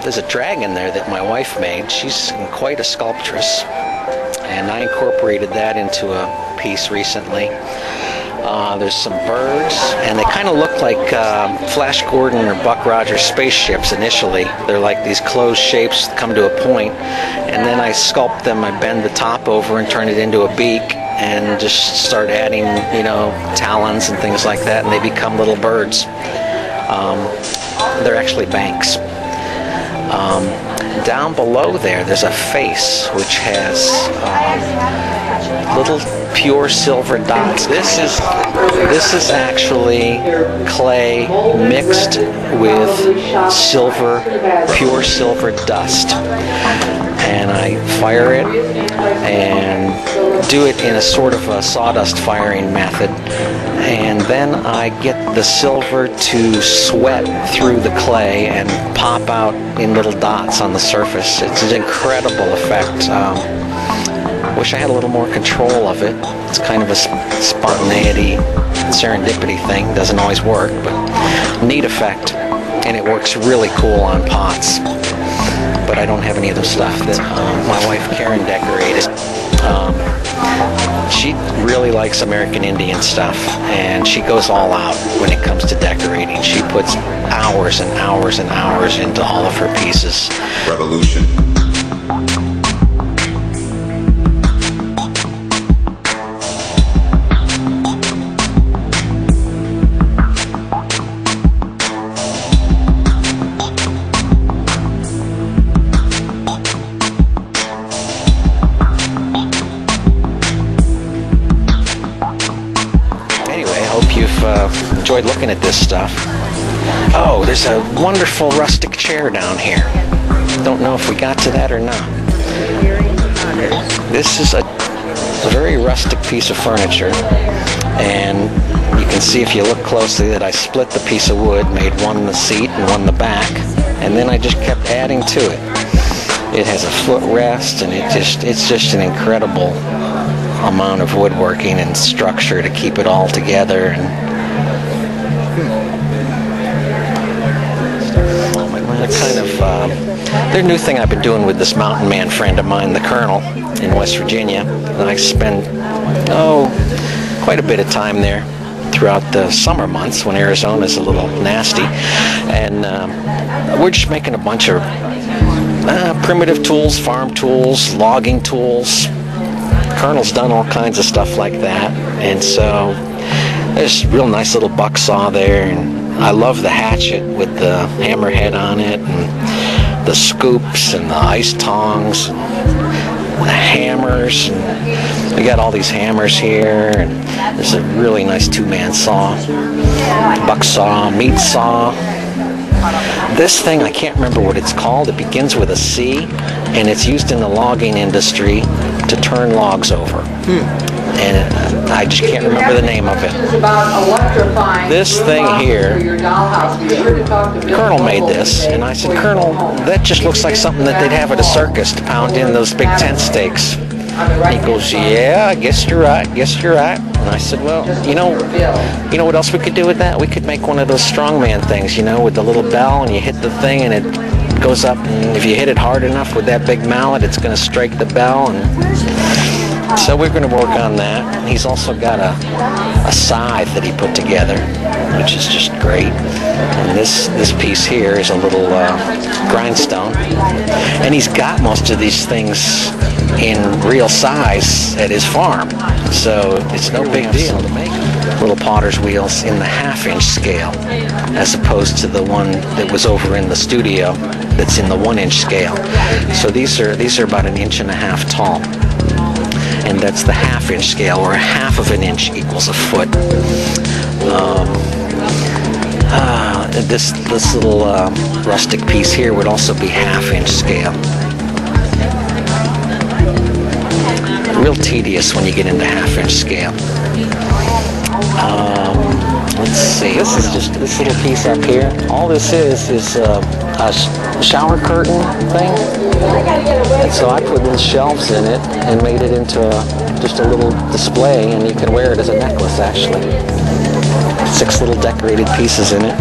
There's a dragon there that my wife made. She's quite a sculptress, and I incorporated that into a piece recently. There's some birds, and they kind of look like Flash Gordon or Buck Rogers spaceships initially. They're like these closed shapes that come to a point, and then I sculpt them. I bend the top over and turn it into a beak, and just start adding, you know, talons and things like that, and they become little birds. They're actually banks. Down below there's a face which has little pure silver dots. This is actually clay mixed with silver, pure silver dust, and I fire it and do it in a sort of a sawdust firing method, and then I get the silver to sweat through the clay and pop out in little dots on the surface. It's an incredible effect. Wish I had a little more control of it. It's kind of a spontaneity, serendipity thing. Doesn't always work, but neat effect, and it works really cool on pots. But I don't have any of the stuff that my wife Karen decorated. She really likes American Indian stuff, and she goes all out when it comes to decorating. She puts hours and hours and hours into all of her pieces. Revolution. Enjoyed looking at this stuff. Oh, there's a wonderful rustic chair down here. Don't know if we got to that or not. This is a very rustic piece of furniture, and you can see if you look closely that I split the piece of wood, made one the seat and one the back, and then I just kept adding to it. It has a footrest, and it's just an incredible amount of woodworking and structure to keep it all together. And their new thing I've been doing with this mountain man friend of mine, the Colonel, in West Virginia, and I spend quite a bit of time there throughout the summer months when Arizona's a little nasty, and we're just making a bunch of primitive tools, farm tools, logging tools. Colonel's done all kinds of stuff like that, and so there's a real nice little buck saw there, and I love the hatchet with the hammerhead on it, and the scoops and the ice tongs and the hammers. And we got all these hammers here, and there's a really nice two-man saw, buck saw, meat saw. This thing, I can't remember what it's called. It begins with a C, and it's used in the logging industry to turn logs over. And I just can't remember the name of it. This thing here, Colonel made this, and I said, Colonel, that just looks like something that they'd have at a circus to pound in those big tent stakes. He goes, yeah, I guess you're right, And I said, well, you know what else we could do with that? We could make one of those strongman things, you know, with the little bell, and you hit the thing and it goes up, and if you hit it hard enough with that big mallet, it's going to strike the bell. And so we're going to work on that. He's also got a scythe that he put together, which is just great. And this piece here is a little grindstone. And he's got most of these things in real size at his farm, so it's no big deal to make little potter's wheels in the half-inch scale, as opposed to the one that was over in the studio that's in the 1-inch scale. So these are about 1.5 inches tall, and that's the half-inch scale, where 1/2 of an inch equals a foot. This little rustic piece here would also be 1/2-inch scale. Real tedious when you get into 1/2-inch scale. Let's see. This is just this little piece up here. All this is a shower curtain thing. And so I put little shelves in it and made it into just a little display, and you can wear it as a necklace, actually. 6 little decorated pieces in it.